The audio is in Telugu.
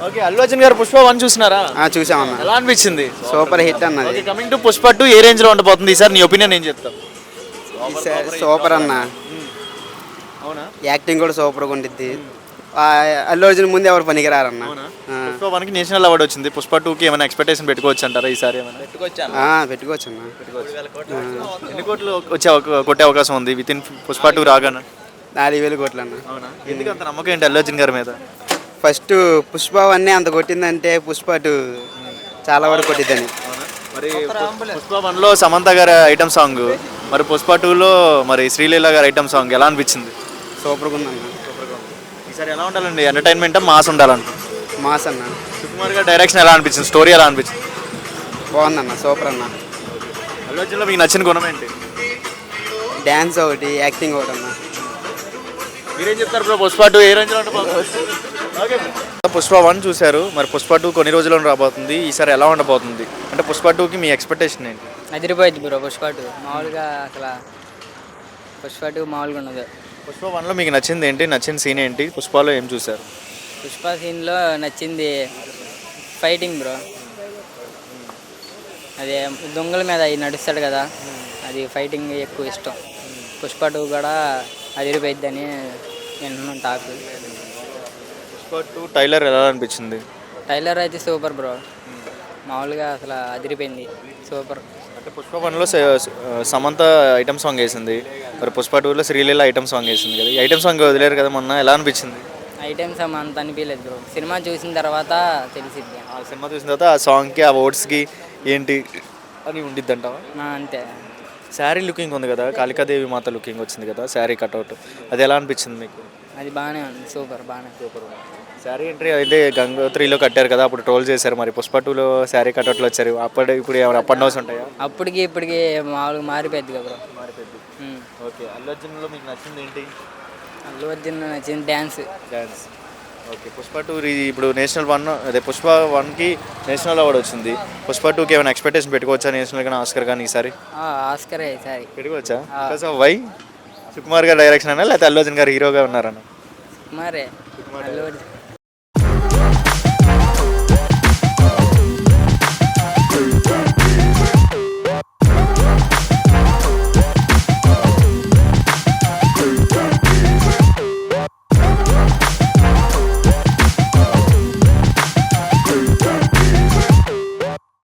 ఓకే, అల్లు అర్జున్ గారు పుష్ప 1 చూసినారా? చూసామన్నా, ఎలా అనిపించింది? సూపర్ హిట్ అన్నది. Okay, coming to Pushpa 2 A range లో ఉండబోతుంది ఈసారి? నీ ఒపీనియన్ ఏం చెప్తావు? సూపర్ అన్న, అవునా? యాక్టింగ్ కూడా సూపర్గా ఉండిద్ది. అల్లు అర్జున్ ముందు ఎవరు పనికిరారన్న. పుష్ప 1 కి నేషనల్ అవార్డు వచ్చింది, పుష్ప 2 కి ఏమైనా ఎక్స్పెక్టేషన్ పెట్టుకోవచ్చు అంటారా ఈసారి? ఏమైనా పెట్టుకోవచ్చు అన్న. ఎన్ని కోట్లు కొట్టే అవకాశం ఉంది విత్ ఇన్ పుష్ప 2 రాగానే? 4,000 కోట్లు అన్న. అవునా? ఎందుకు అంత నమ్మకం ఏంటి అల్లు అర్జున్ గారి మీద? ఫస్ట్ పుష్ప 1 అంత కొట్టిందంటే పుష్ప 2 చాలా వరకు కొట్టిద్దని. మరి పుష్ప 1లో సమంత గారి ఐటమ్ సాంగ్, మరి పుష్ప 2లో మరి శ్రీలీల గారి ఐటమ్ సాంగ్ ఎలా అనిపించింది? సూపర్గా ఉందన్న. ఈసారి ఎలా ఉండాలండి? ఎంటర్టైన్మెంట్ మాస్ ఉండాలంట. మాస్ అన్న. సుకుమార్ గారి డైరెక్షన్ ఎలా అనిపించింది? స్టోరీ ఎలా అనిపించింది? బాగుందన్న, సూపర్ అన్న. అల్లు అర్జున్లో మీకు నచ్చిన గుణం ఏంటి? డ్యాన్స్ ఒకటి, యాక్టింగ్ ఒకటి అన్న. మీరేం చెప్తారు బ్రో? పుష్ప 2 ఏ రేంజ్లో ఉండబోతుంది? పుష్ప 1 చూశారు, మరి పుష్ప 2 కొన్ని రోజుల్లో రాబోతుంది, ఈసారి ఎలా ఉండబోతుంది? అంటే పుష్ప 2కి మీ ఎక్స్పెక్టేషన్ ఏంటి? అదిరిపోయింది బ్రో పుష్ప 2. మామూలుగా అసలు పుష్ప 2 మామూలుగా ఉండదు. పుష్ప 1లో మీకు నచ్చింది ఏంటి? నచ్చిన సీన్ ఏంటి? పుష్పలో ఏం చూశారు? పుష్ప సీన్లో నచ్చింది ఫైటింగ్ బ్రో. అదే దొంగల మీద అవి నడుస్తాడు కదా, అది ఫైటింగ్ ఎక్కువ ఇష్టం. పుష్ప 2 కూడా అదిరిపోయిద్దని వింటున్నాను టాక్. పుష్ప 2 టైలర్ ఎలా అనిపించింది? టైలర్ అయితే సూపర్ బ్రో, మామూలుగా అసలు అదిరిపోయింది, సూపర్. అంటే పుష్ప 1లో సమంత ఐటమ్ సాంగ్ వేసింది, మరి పుష్ప 2లో శ్రీలీల ఐటమ్ సాంగ్ వేసింది కదా, ఈ ఐటమ్ సాంగ్ వదిలేరు కదా మొన్న, ఎలా అనిపించింది? ఐటమ్స్ అంత అనిపించలేదు బ్రో, సినిమా చూసిన తర్వాత తెలిసిద్ది. ఆ సినిమా చూసిన తర్వాత ఆ సాంగ్కి ఆ వర్డ్స్కి ఏంటి అని ఉండిద్ది అంటావా? అంతే. శారీ లుకింగ్ ఉంది కదా, కాళికాదేవి మాత లుకింగ్ వచ్చింది కదా శారీ కట్అవుట్, అది ఎలా అనిపించింది మీకు? అది బాగానే ఉంది, సూపర్, బాగానే. సూపర్. శారీ ఎంట్రీ అయితే గంగోత్రిలో కట్టారు కదా, అప్పుడు ట్రోల్ చేశారు, మరి పుష్ప 2లో శారీ కట్అవుట్లు వచ్చారు, ఇప్పుడు ఏమైనా అప్ అండ్ డౌన్స్ ఉంటాయా? అప్పటికి ఇప్పటికి మామూలుగా మారిపోద్ది కదా బ్రో. మారిపోయింది. ఓకే, అల్లు అర్జున్లో మీకు నచ్చింది ఏంటి? అల్లు అర్జున్ నచ్చింది డ్యాన్స్. ఓకే, పుష్ప 2 ఇప్పుడు నేషనల్ 1, అదే పుష్ప 1కి నేషనల్ అవార్డు వచ్చింది, పుష్ప 2కి ఏమైనా ఎక్స్పెక్టేషన్ పెట్టుకోవచ్చా? నేషనల్ కానీ ఆస్కర్ కానీ ఈసారి ఆస్కరే ఈసారి పెట్టుకోవచ్చా? Because of why? సుకుమార్ గారి డైరెక్షన్ అన్నా, లేకపోతే అల్లు అర్జున్ గారు హీరోగా ఉన్నారన్న? మరే అల్లు అర్జున్